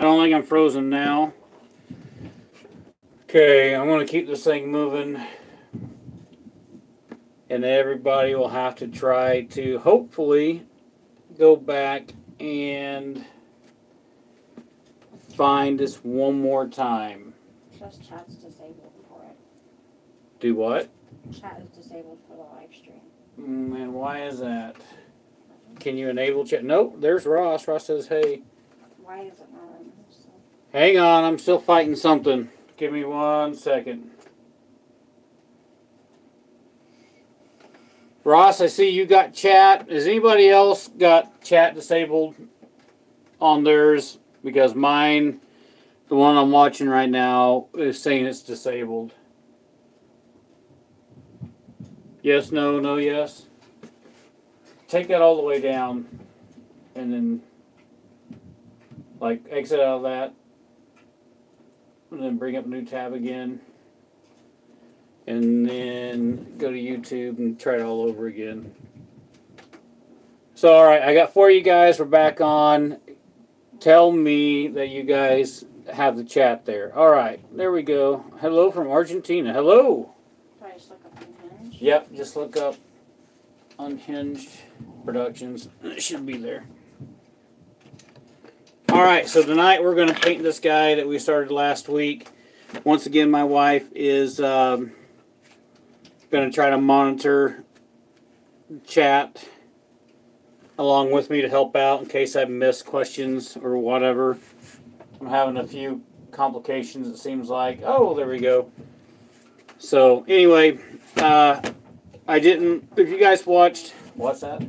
don't think I'm frozen now. Okay, I'm going to keep this thing moving. And everybody will have to try to hopefully go back and find this one more time. Just chat's disabled for it. Do what? Chat is disabled for the live stream. And why is that? Can you enable chat? Nope, there's Ross. Ross says, hey. Why is it not on this? Hang on, I'm still fighting something. Give me 1 second. Ross, I see you got chat. Has anybody else got chat disabled on theirs? Because mine, the one I'm watching right now, is saying it's disabled. Yes, no, no, yes. Take that all the way down. And then, like, exit out of that. And then bring up a new tab again. And then go to YouTube and try it all over again. So, alright, I got 4 of you guys. We're back on. Tell me that you guys have the chat there. Alright, there we go. Hello from Argentina. Hello. Do I just look up Unhinged? Yep, just look up Unhinged Productions. It should be there. Alright, so tonight we're going to paint this guy that we started last week. Once again, my wife is going to try to monitor chat along with me to help out in case I miss questions or whatever. I'm having a few complications, it seems like. Oh, there we go. So, anyway, I didn't... If you guys watched... What's that?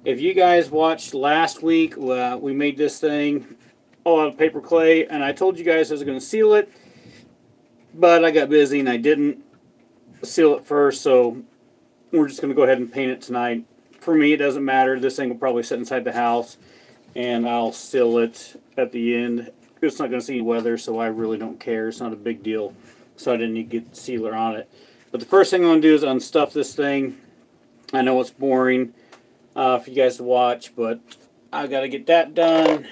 If you guys watched last week, we made this thing all out of paper clay, and I told you guys I was going to seal it, but I got busy and I didn't seal it first, so we're just going to go ahead and paint it tonight. For me, it doesn't matter. This thing will probably sit inside the house, and I'll seal it at the end. It's not going to see any weather, so I really don't care. It's not a big deal, so I didn't need to get the sealer on it. But the first thing I'm going to do is unstuff this thing. I know it's boring for you guys to watch, but I got to get that done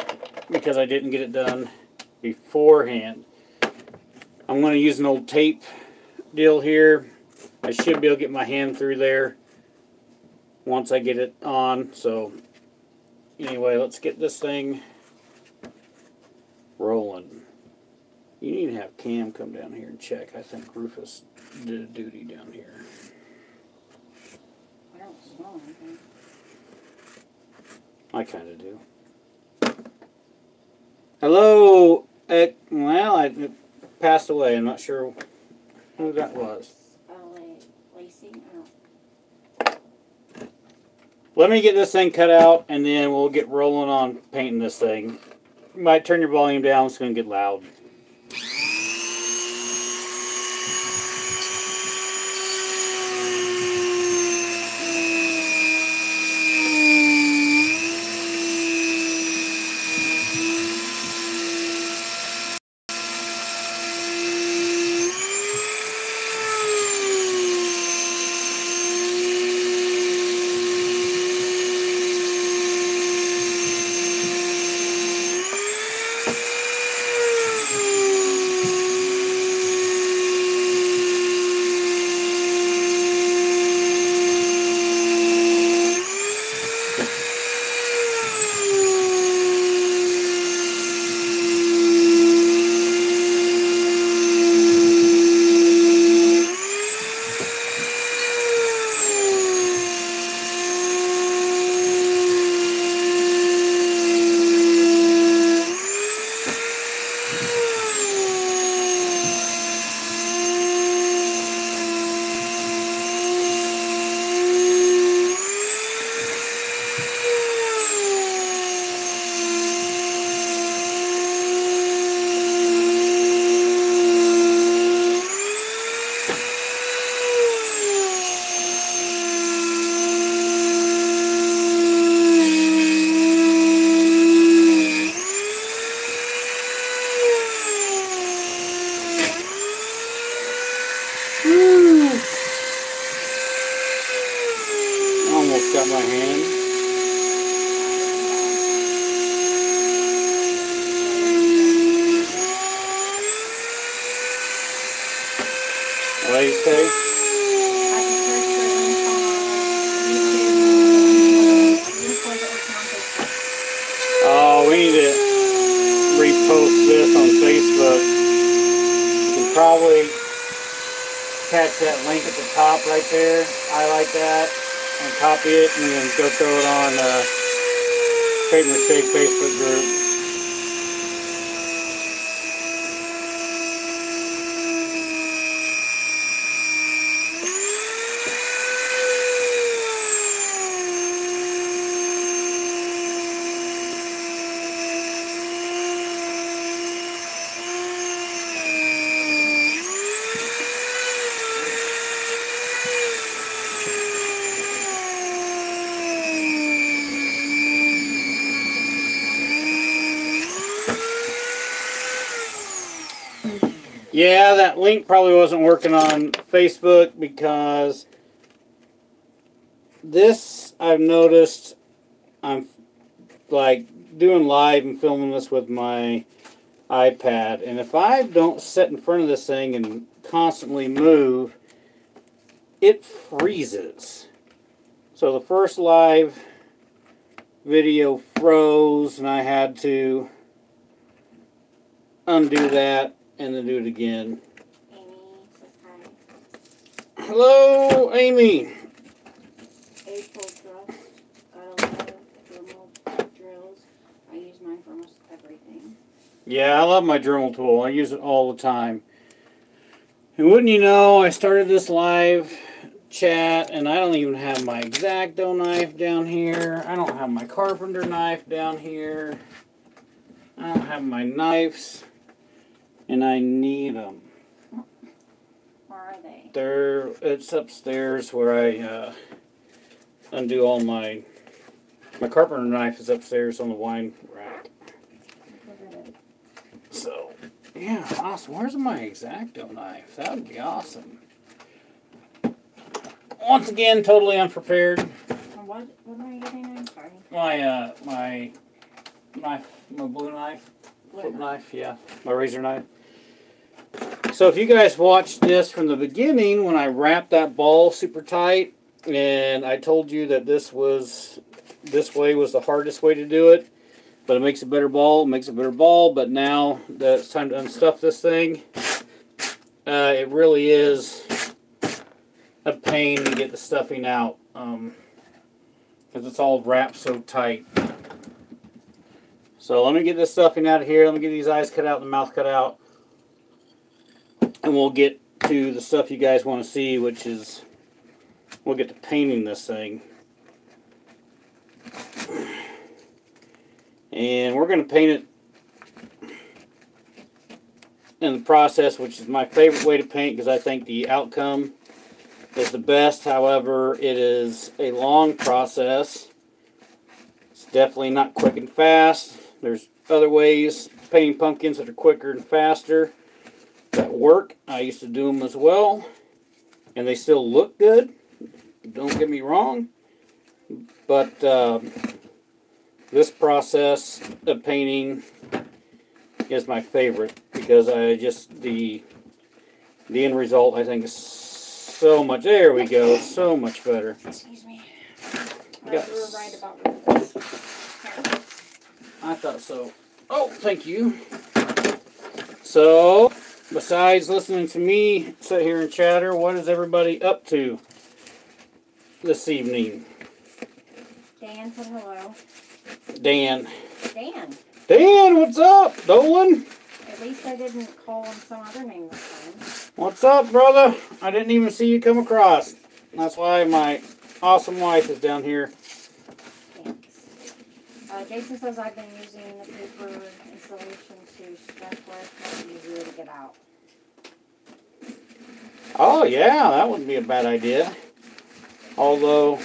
because I didn't get it done beforehand. I'm going to use an old tape deal here. I should be able to get my hand through there once I get it on. So anyway, let's get this thing rolling. You need to have Cam come down here and check. I think Rufus did a duty down here. I don't smell anything. I kind of do. Hello. Well, it passed away. I'm not sure who that was. Lacey? Let me get this thing cut out, and then we'll get rolling on painting this thing. You might turn your volume down. It's going to get loud. Okay. I can search for links on YouTube. Links that was on Facebook. Oh, we need to repost this on Facebook. You can probably catch that link at the top right there. I like that. And copy it and then go throw it on Create and Mistake Facebook group. Yeah, that link probably wasn't working on Facebook because this, I've noticed, I'm like doing live and filming this with my iPad, and if I don't sit in front of this thing and constantly move, it freezes. So the first live video froze and I had to undo that and then do it again. Amy says hi. Hello, Amy. April Trust. Gotta love Dremel drills. I use mine for almost everything. Yeah, I love my Dremel tool. I use it all the time. And wouldn't you know, I started this live chat and I don't even have my X-Acto knife down here. I don't have my carpenter knife down here. I don't have my knives. And I need them. Where are they? It's upstairs where I undo all my carpenter knife is upstairs on the wine rack. So, yeah, awesome. Where's my X-Acto knife? That would be awesome. Once again, totally unprepared. What am I getting? I'm sorry. My knife, my blue knife, flip knife, yeah, my razor knife. So if you guys watched this from the beginning, when I wrapped that ball super tight, and I told you that this way was the hardest way to do it, but it makes a better ball, but now that it's time to unstuff this thing, it really is a pain to get the stuffing out, because it's all wrapped so tight. So let me get this stuffing out of here, let me get these eyes cut out and the mouth cut out. And we'll get to the stuff you guys want to see, which is, we'll get to painting this thing. And we're going to paint it in the process, which is my favorite way to paint because I think the outcome is the best. However, it is a long process. It's definitely not quick and fast. There's other ways painting pumpkins that are quicker and faster that work. I used to do them as well, and they still look good. Don't get me wrong, but this process of painting is my favorite because I just the end result I think is so much. There we go, so much better. Excuse me. You You were right about this. I thought so. Oh, thank you. So, besides listening to me sit here and chatter, what is everybody up to this evening? Dan said hello. Dan. Dan. Dan, what's up, Dolan? At least I didn't call him some other name this time. What's up, brother? I didn't even see you come across. That's why my awesome wife is down here. Thanks. Jason says I've been using the paper installation to stretch work make it easier to get out. Oh, yeah, that wouldn't be a bad idea. Although,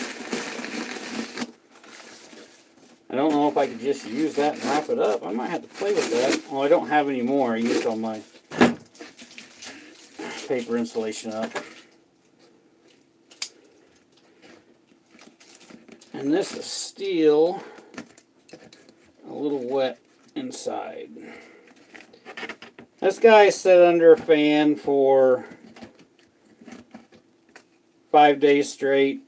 I don't know if I could just use that and wrap it up. I might have to play with that. Well, I don't have any more. I used all my paper insulation up. And this is still a little wet inside. This guy sat under a fan for 5 days straight.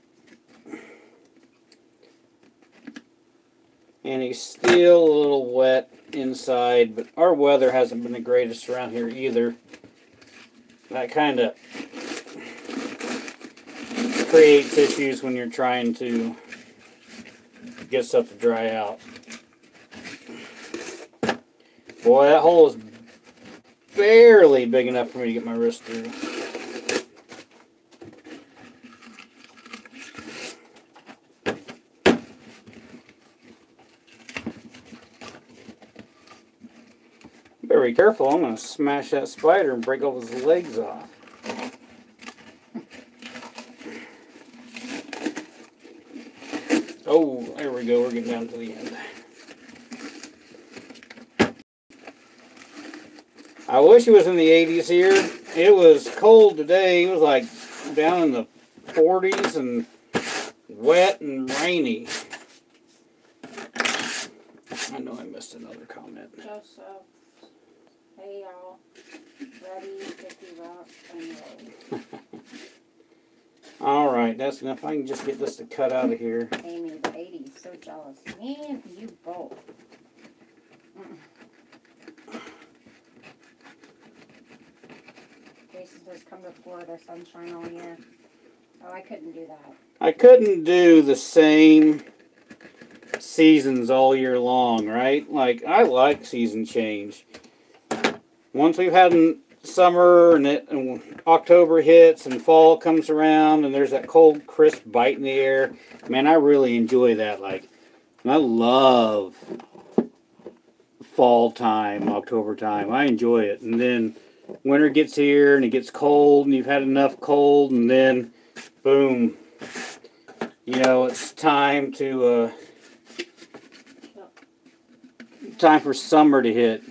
And he's still a little wet inside, but our weather hasn't been the greatest around here either. That kind of creates issues when you're trying to get stuff to dry out. Boy, that hole is barely big enough for me to get my wrist through. Better be careful, I'm going to smash that spider and break all his legs off. Oh, there we go, we're getting down to the end. I wish it was in the 80s here. It was cold today. It was like down in the 40s and wet and rainy. I know I missed another comment. Joseph, hey y'all, ready, 50 rock, and roll. Alright, that's enough. I can just get this to cut out of here. Amy, the 80s, so jealous. Me and you both. Jason says come to Florida, sunshine all year. Oh, I couldn't do that. I couldn't do the same seasons all year long, right? Like, I like season change. Once we've had summer and October hits and fall comes around and there's that cold, crisp bite in the air, man, I really enjoy that. Like, I love fall time, October time. I enjoy it. And then winter gets here and it gets cold and you've had enough cold and then boom, you know, it's time to time for summer to hit.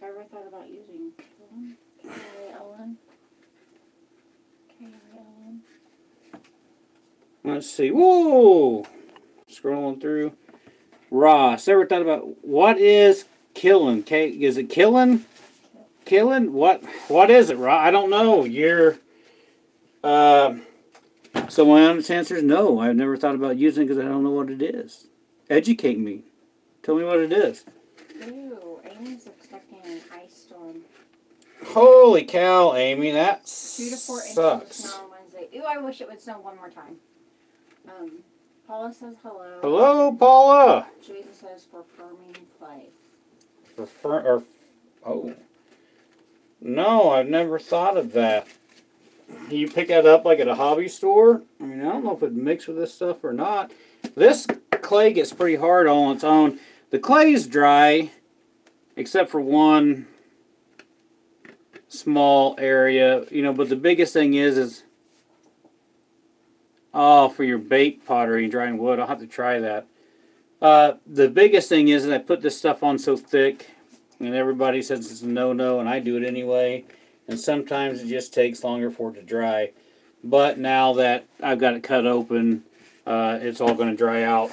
Ever thought about using K-A-L-N? K-A-L-N? Let's see. Whoa! Scrolling through. Ross, ever thought about what is killing? Is it killing? Killing? What is it, Ross? I don't know. So my honest answer is no. I've never thought about using it because I don't know what it is. Educate me. Tell me what it is. Ooh, Amy's expecting an ice storm. Holy cow, Amy, that 2 to 4 inches sucks. of snow on Wednesday. Ooh, I wish it would snow one more time. Paula says hello. Hello, Paula. Jason says for firming clay. Oh. No, I've never thought of that. You pick that up like at a hobby store? I mean, I don't know if it mixed with this stuff or not. This clay gets pretty hard on its own. The clay is dry, except for one small area, you know, but the biggest thing is oh, for your bait pottery and drying wood, I'll have to try that. The biggest thing is that I put this stuff on so thick, and everybody says it's a no-no, and I do it anyway, and sometimes it just takes longer for it to dry. But now that I've got it cut open, it's all going to dry out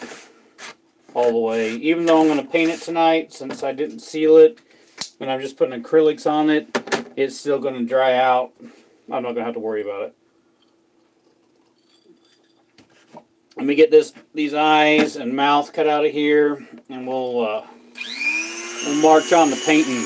all the way. Even though I'm going to paint it tonight, since I didn't seal it, and I'm just putting acrylics on it, it's still going to dry out. I'm not going to have to worry about it. Let me get these eyes and mouth cut out of here, and we'll march on to painting.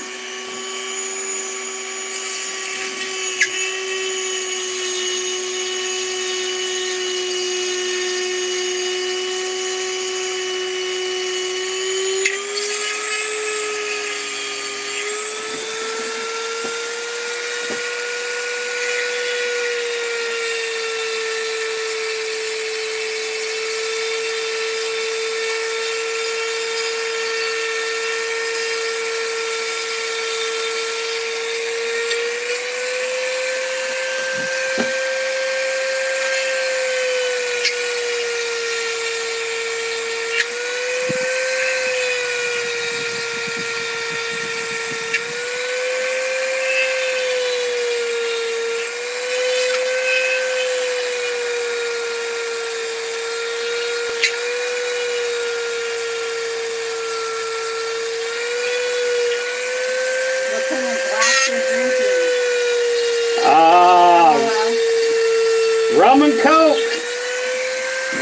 Rum and Coke.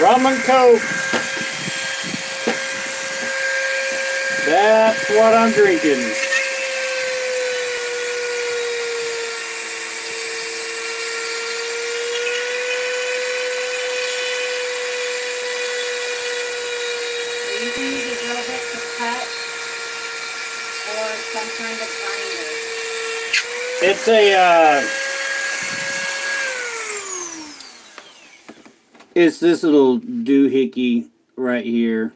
Rum and Coke. That's what I'm drinking. You can use a drill bit to cut or some kind of grinder. It's it's this little doohickey right here,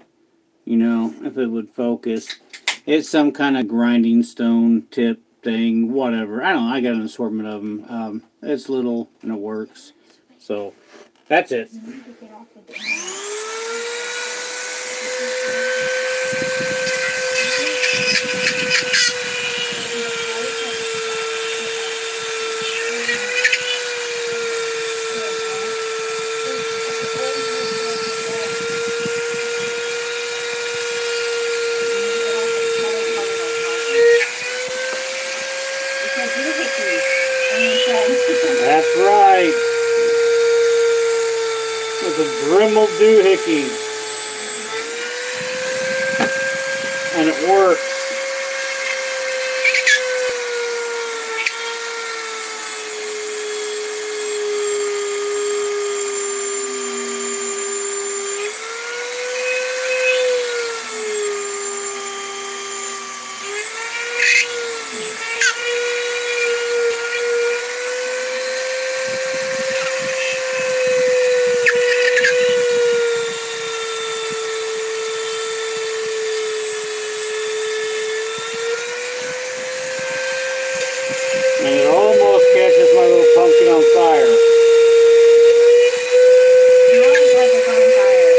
you know, if it would focus. It's some kind of grinding stone tip thing, whatever. I don't know, I got an assortment of them. It's little and it works. So, that's it. That's right. It's a Dremel doohickey. And it works. And it almost catches my little pumpkin on fire. Smells like it's on fire.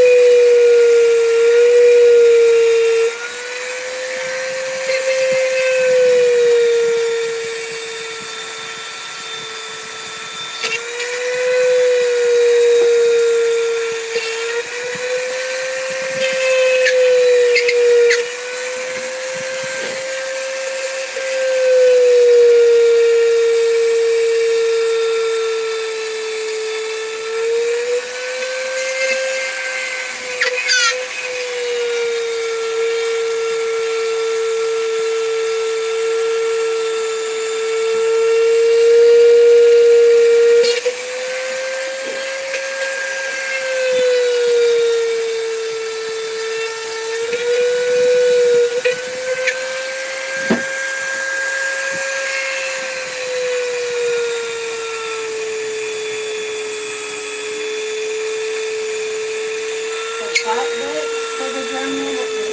That bit for the Dremel